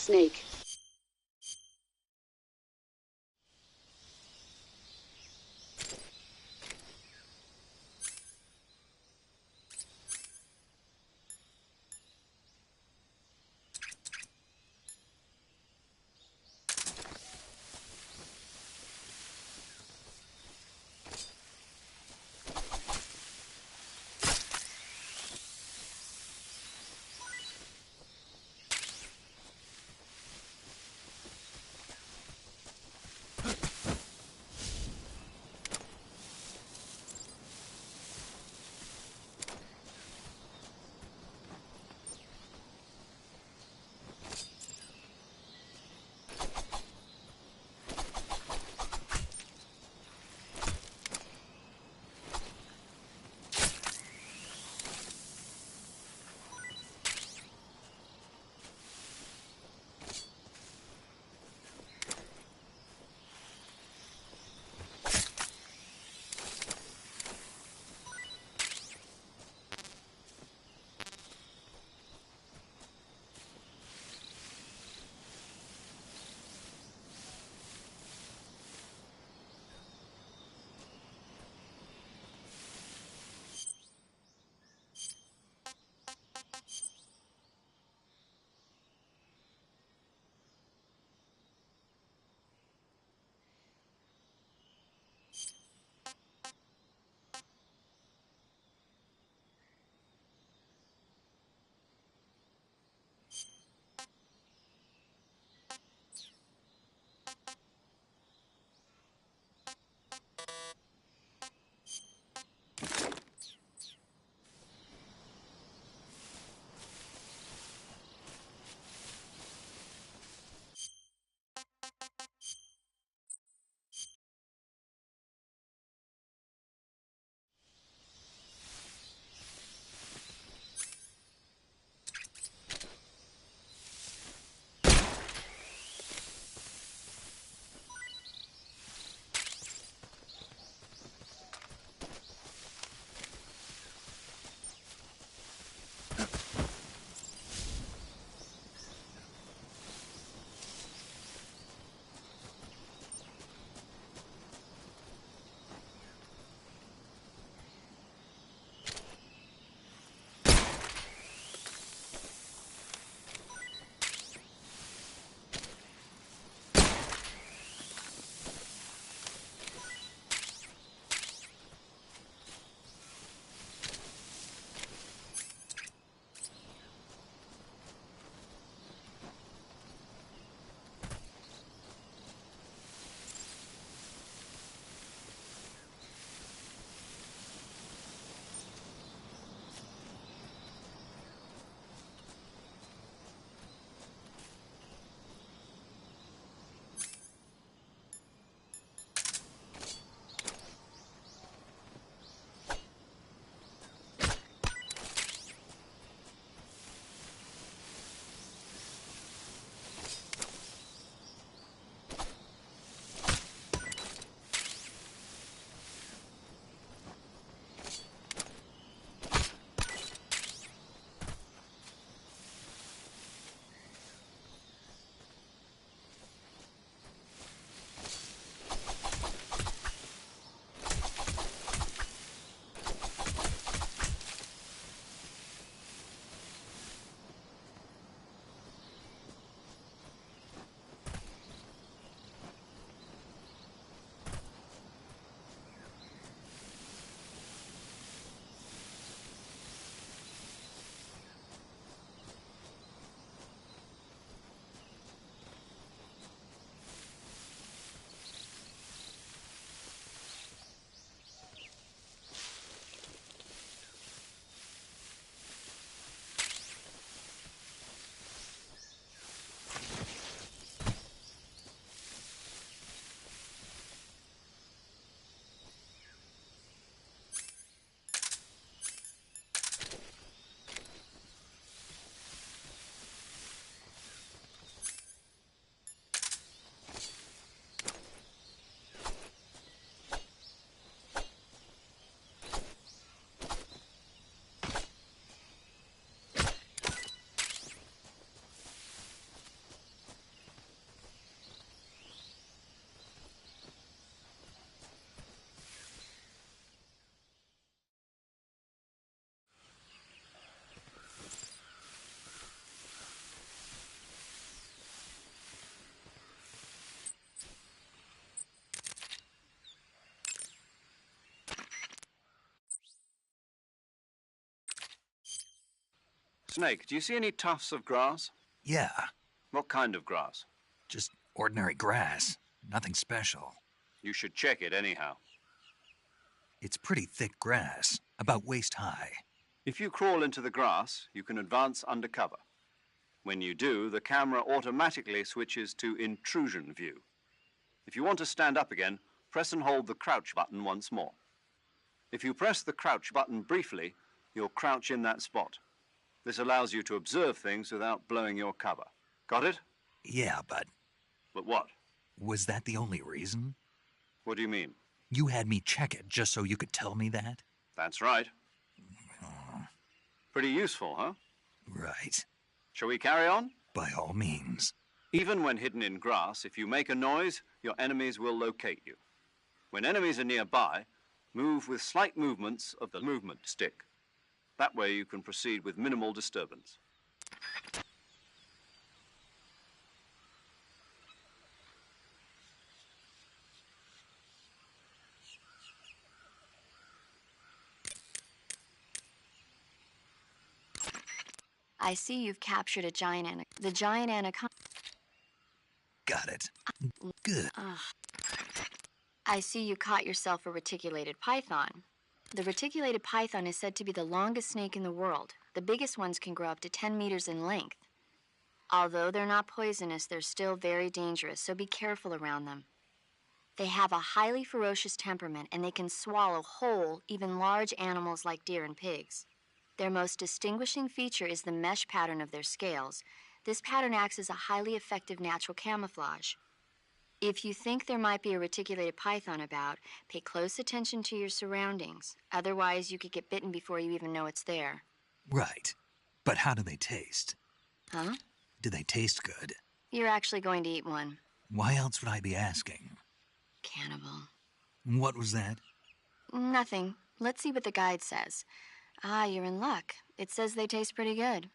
Speaker 7: Snake.
Speaker 3: Snake, do you see any tufts of grass?
Speaker 1: Yeah,
Speaker 3: What kind of grass?
Speaker 1: just ordinary grass. Nothing special.
Speaker 3: You should check it anyhow.
Speaker 1: It's pretty thick grass, about waist high.
Speaker 3: If you crawl into the grass, you can advance under cover. When you do, the camera automatically switches to intrusion view. If you want to stand up again, press and hold the crouch button once more. If you press the crouch button briefly, you'll crouch in that spot. This allows you to observe things without blowing your cover. Got it?
Speaker 1: Yeah, but
Speaker 3: But what?
Speaker 1: was that the only reason?
Speaker 3: What do you mean?
Speaker 1: You had me check it just so you could tell me that?
Speaker 3: That's right. Pretty useful, huh?
Speaker 1: Right.
Speaker 3: Shall we carry on?
Speaker 1: By all means.
Speaker 3: Even when hidden in grass, if you make a noise, your enemies will locate you. When enemies are nearby, move with slight movements of the movement stick. That way you can proceed with minimal disturbance.
Speaker 6: I see you've captured a giant the giant anaconda.
Speaker 1: Got it. Good.
Speaker 6: I see you caught yourself a reticulated python. The reticulated python is said to be the longest snake in the world. The biggest ones can grow up to 10 meters in length. Although they're not poisonous, they're still very dangerous, so be careful around them. They have a highly ferocious temperament, and they can swallow whole, even large animals like deer and pigs. Their most distinguishing feature is the mesh pattern of their scales. This pattern acts as a highly effective natural camouflage. If you think there might be a reticulated python about, pay close attention to your surroundings. Otherwise, you could get bitten before you even know it's there.
Speaker 1: Right. But how do they taste?
Speaker 6: Huh?
Speaker 1: Do they taste good?
Speaker 6: You're actually going to eat one.
Speaker 1: Why else would I be asking?
Speaker 6: Cannibal.
Speaker 1: What was that?
Speaker 6: Nothing. Let's see what the guide says. Ah, you're in luck. It says they taste pretty good.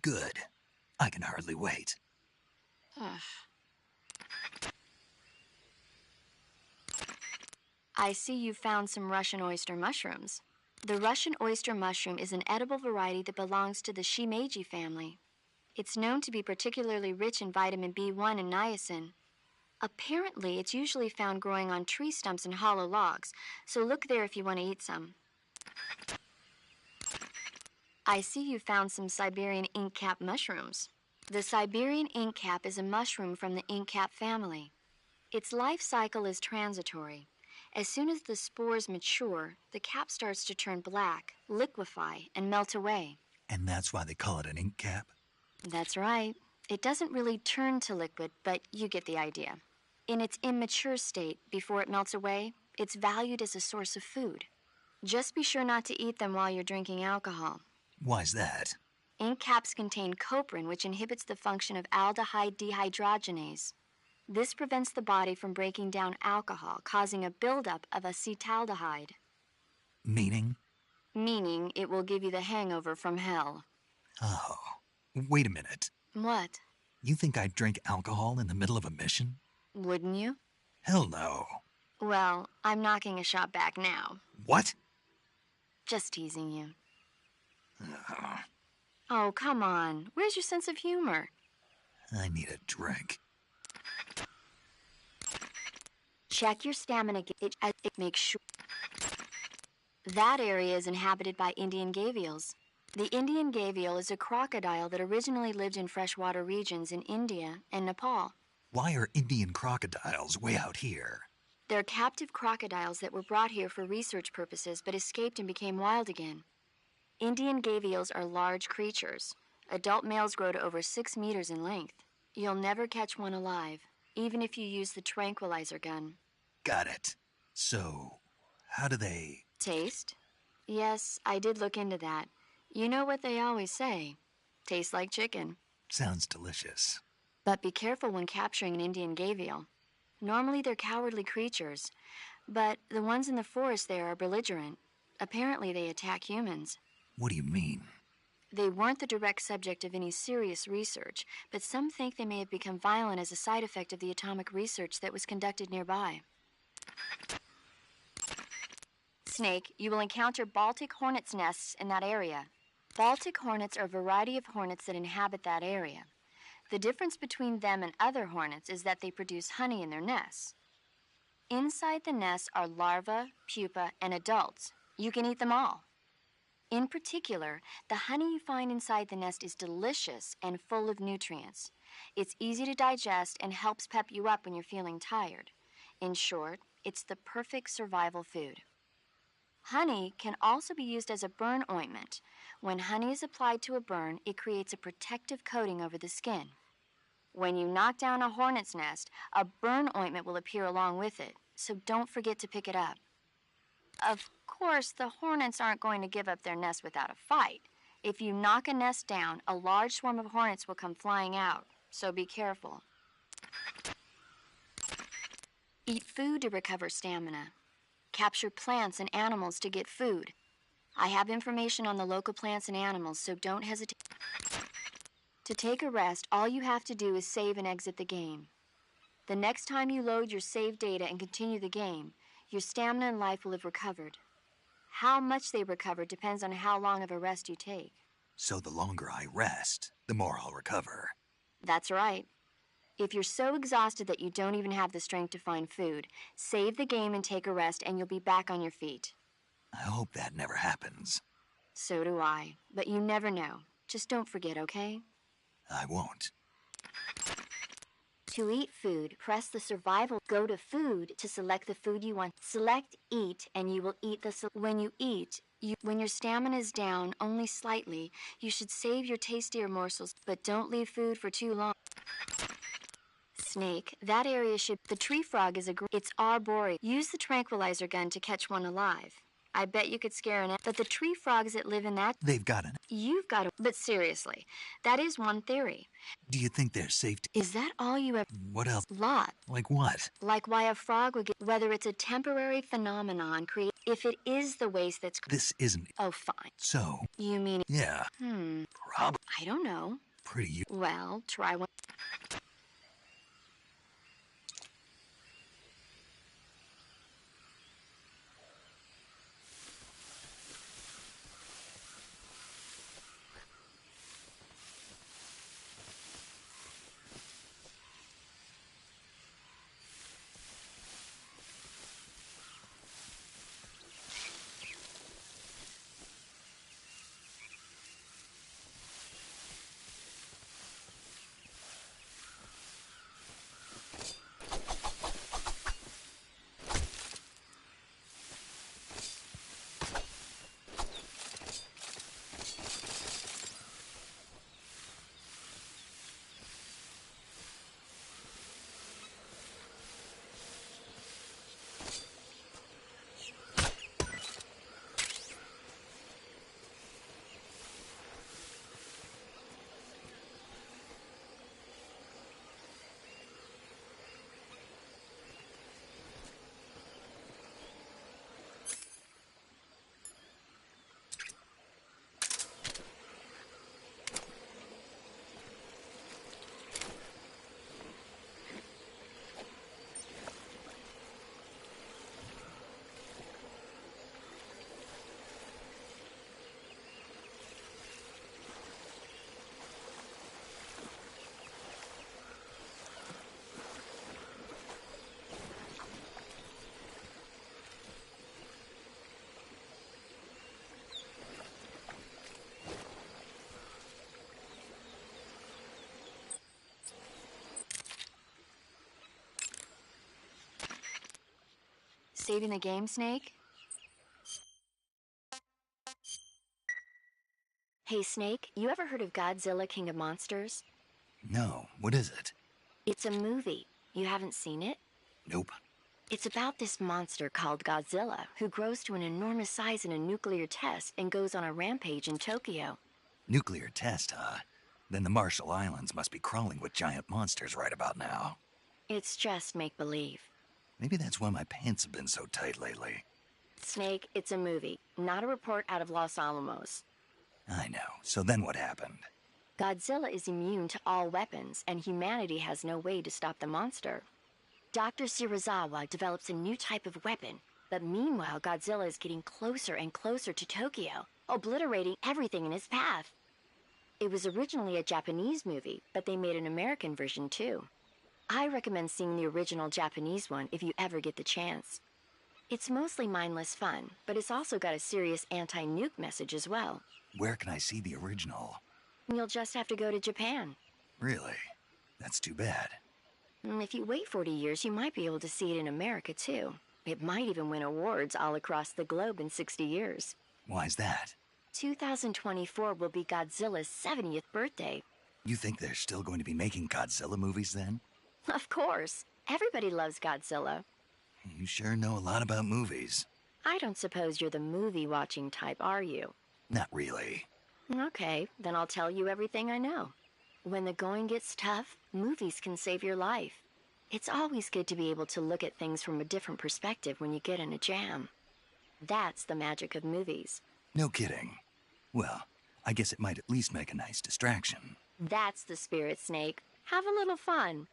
Speaker 1: Good. I can hardly wait.
Speaker 6: I see you found some Russian oyster mushrooms. The Russian oyster mushroom is an edible variety that belongs to the shimeji family. It's known to be particularly rich in vitamin B1 and niacin. Apparently, it's usually found growing on tree stumps and hollow logs, so look there if you want to eat some. I see you found some Siberian inkcap mushrooms. The Siberian inkcap is a mushroom from the inkcap family. Its life cycle is transitory. As soon as the spores mature, the cap starts to turn black, liquefy, and melt away.
Speaker 1: And that's why they call it an ink cap?
Speaker 6: That's right. It doesn't really turn to liquid, but you get the idea. In its immature state, before it melts away, it's valued as a source of food. Just be sure not to eat them while you're drinking alcohol.
Speaker 1: Why's that?
Speaker 6: Ink caps contain coprin, which inhibits the function of aldehyde dehydrogenase. This prevents the body from breaking down alcohol, causing a buildup of acetaldehyde.
Speaker 1: Meaning?
Speaker 6: Meaning it will give you the hangover from hell.
Speaker 1: Oh. Wait a minute.
Speaker 6: What?
Speaker 1: You think I'd drink alcohol in the middle of a mission?
Speaker 6: Wouldn't you?
Speaker 1: Hell no.
Speaker 6: Well, I'm knocking a shot back now.
Speaker 1: What?
Speaker 6: Just teasing you. Oh, come on. Where's your sense of humor?
Speaker 1: I need a drink.
Speaker 6: Check your stamina gauge. Make sure. That area is inhabited by Indian gavials. The Indian gavial is a crocodile that originally lived in freshwater regions in India and Nepal.
Speaker 1: Why are Indian crocodiles way out here?
Speaker 6: They're captive crocodiles that were brought here for research purposes but escaped and became wild again. Indian gavials are large creatures. Adult males grow to over 6 meters in length. You'll never catch one alive, even if you use the tranquilizer gun.
Speaker 1: Got it. So, how do they...
Speaker 6: Taste? Yes, I did look into that. You know what they always say. Tastes like chicken.
Speaker 1: Sounds delicious.
Speaker 6: But be careful when capturing an Indian gavial. Normally they're cowardly creatures, but the ones in the forest there are belligerent. Apparently they attack humans.
Speaker 1: What do you mean?
Speaker 6: They weren't the direct subject of any serious research, but some think they may have become violent as a side effect of the atomic research that was conducted nearby. Snake, you will encounter Baltic hornets' nests in that area. Baltic hornets are a variety of hornets that inhabit that area. The difference between them and other hornets is that they produce honey in their nests. Inside the nests are larvae, pupa, and adults. You can eat them all. In particular, the honey you find inside the nest is delicious and full of nutrients. It's easy to digest and helps pep you up when you're feeling tired. In short, it's the perfect survival food. Honey can also be used as a burn ointment. When honey is applied to a burn, it creates a protective coating over the skin. When you knock down a hornet's nest, a burn ointment will appear along with it, so don't forget to pick it up. Of course, the hornets aren't going to give up their nest without a fight. If you knock a nest down, a large swarm of hornets will come flying out, so be careful. Eat food to recover stamina. Capture plants and animals to get food. I have information on the local plants and animals, so don't hesitate. To take a rest, all you have to do is save and exit the game. The next time you load your save data and continue the game, your stamina and life will have recovered. How much they recover depends on how long of a rest you take.
Speaker 1: So the longer I rest, the more I'll recover.
Speaker 6: That's right. If you're so exhausted that you don't even have the strength to find food, save the game and take a rest and you'll be back on your feet.
Speaker 1: I hope that never happens.
Speaker 6: So do I, but you never know. Just don't forget, okay?
Speaker 1: I won't.
Speaker 6: To eat food, press the survival. Go to food to select the food you want. Select eat and you will eat the... When you eat, when your stamina is down only slightly, you should save your tastier morsels, but don't leave food for too long. Snake, that area should... The tree frog is it's arboreal. Use the tranquilizer gun to catch one alive. I bet you could scare an... But the tree frogs that live in that...
Speaker 1: They've got an...
Speaker 6: You've got to... But seriously, that is one theory.
Speaker 1: Do you think they're safe to...
Speaker 6: Is that all you have...
Speaker 1: What else?
Speaker 6: Lot.
Speaker 1: Like what?
Speaker 6: Like why a frog would get... Whether it's a temporary phenomenon created... If it is the waste that's...
Speaker 1: This isn't...
Speaker 6: Oh, fine.
Speaker 1: So...
Speaker 6: You mean...
Speaker 1: Yeah. Probably.
Speaker 6: I don't know.
Speaker 1: Pretty...
Speaker 6: Well, try one... Saving the game, Snake? Hey, Snake, you ever heard of Godzilla, King of Monsters?
Speaker 1: No. What is it?
Speaker 6: It's a movie. You haven't seen it?
Speaker 1: Nope.
Speaker 6: It's about this monster called Godzilla, who grows to an enormous size in a nuclear test and goes on a rampage in Tokyo.
Speaker 1: Nuclear test, huh? Then the Marshall Islands must be crawling with giant monsters right about now.
Speaker 6: It's just make-believe.
Speaker 1: Maybe that's why my pants have been so tight lately.
Speaker 6: Snake, it's a movie, not a report out of Los Alamos.
Speaker 1: I know. So then what happened?
Speaker 6: Godzilla is immune to all weapons, and humanity has no way to stop the monster. Dr. Shirazawa develops a new type of weapon, but meanwhile Godzilla is getting closer and closer to Tokyo. obliterating everything in his path. It was originally a Japanese movie, but they made an American version too. I recommend seeing the original Japanese one if you ever get the chance. It's mostly mindless fun, but it's also got a serious anti-nuke message as well.
Speaker 1: Where can I see the original?
Speaker 6: You'll just have to go to Japan.
Speaker 1: Really? That's too bad.
Speaker 6: If you wait 40 years, you might be able to see it in America too. It might even win awards all across the globe in 60 years.
Speaker 1: Why's that?
Speaker 6: 2024 will be Godzilla's 70th birthday.
Speaker 1: You think they're still going to be making Godzilla movies then?
Speaker 6: Of course. Everybody loves Godzilla.
Speaker 1: You sure know a lot about movies.
Speaker 6: I don't suppose you're the movie-watching type, are you?
Speaker 1: Not really.
Speaker 6: Okay, then I'll tell you everything I know. When the going gets tough, movies can save your life. It's always good to be able to look at things from a different perspective when you get in a jam. That's the magic of movies.
Speaker 1: No kidding. Well, I guess it might at least make a nice distraction.
Speaker 6: That's the spirit, Snake. Have a little fun.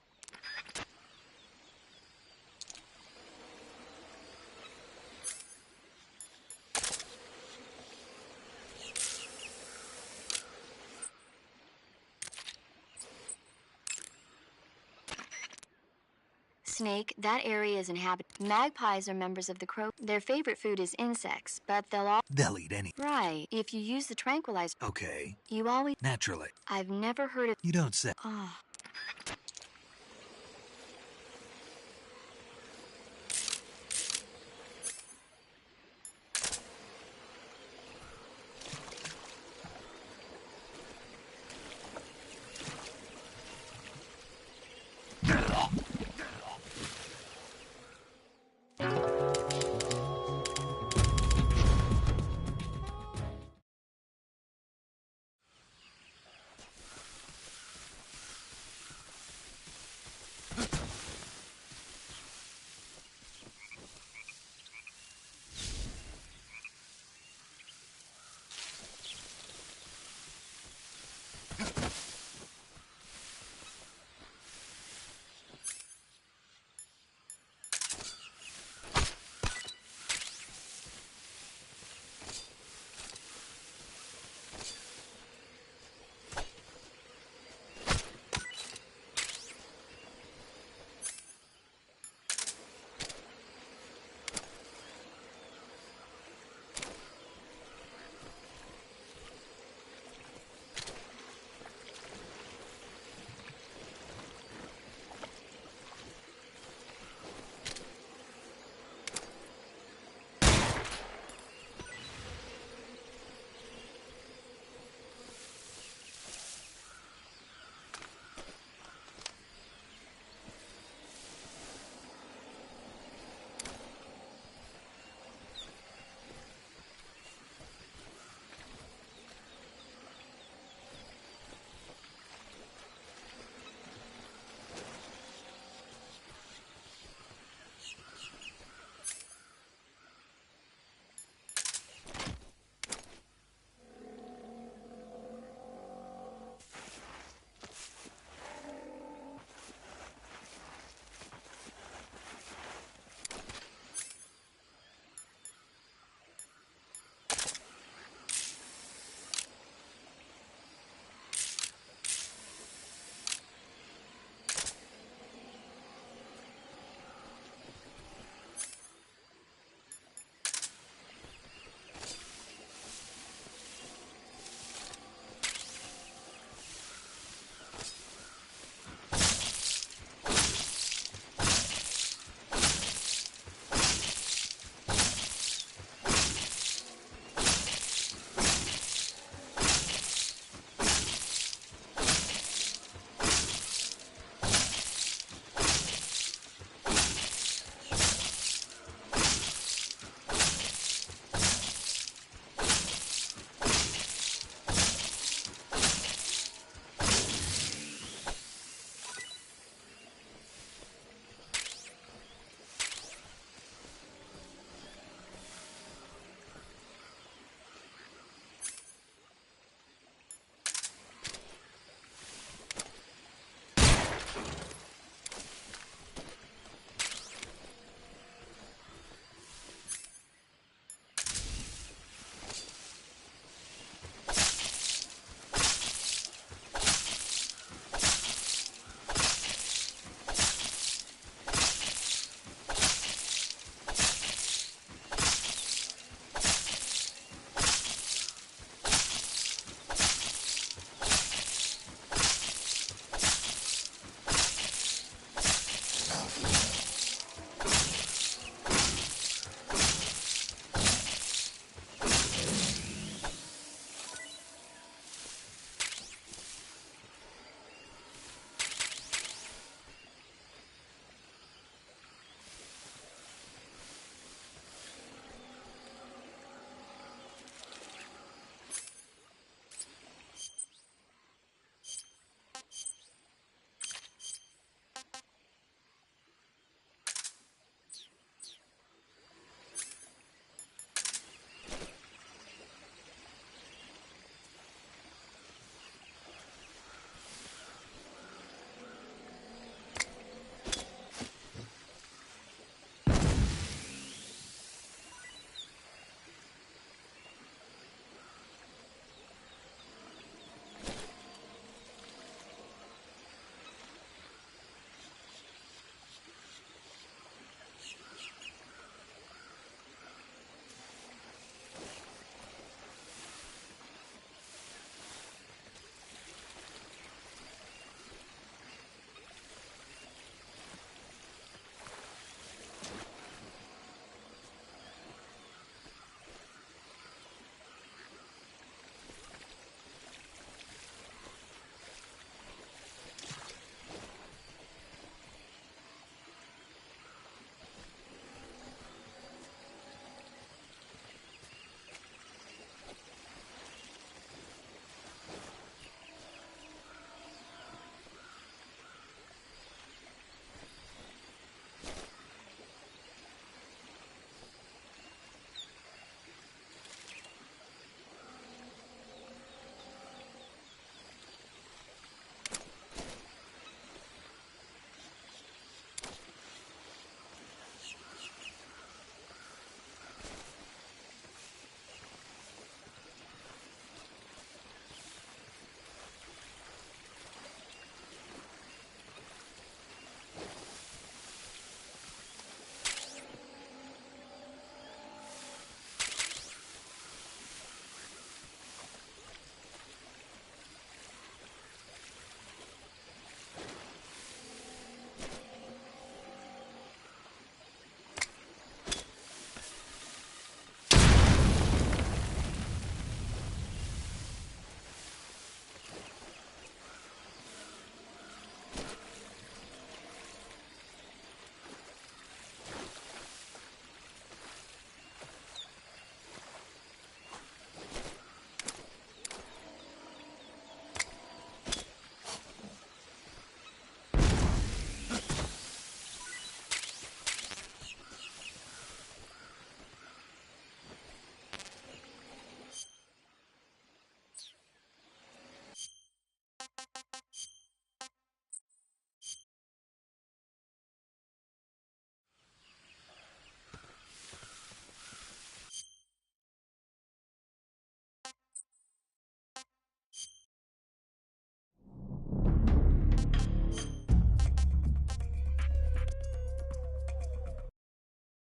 Speaker 6: Snake, that area is inhabited. Magpies are members of the crow. Their favorite food is insects, but
Speaker 1: They'll eat any.
Speaker 6: Right. If you use the tranquilizer.
Speaker 1: Okay.
Speaker 6: You always...
Speaker 1: Naturally.
Speaker 6: I've never heard of...
Speaker 1: You don't say.
Speaker 6: Oh,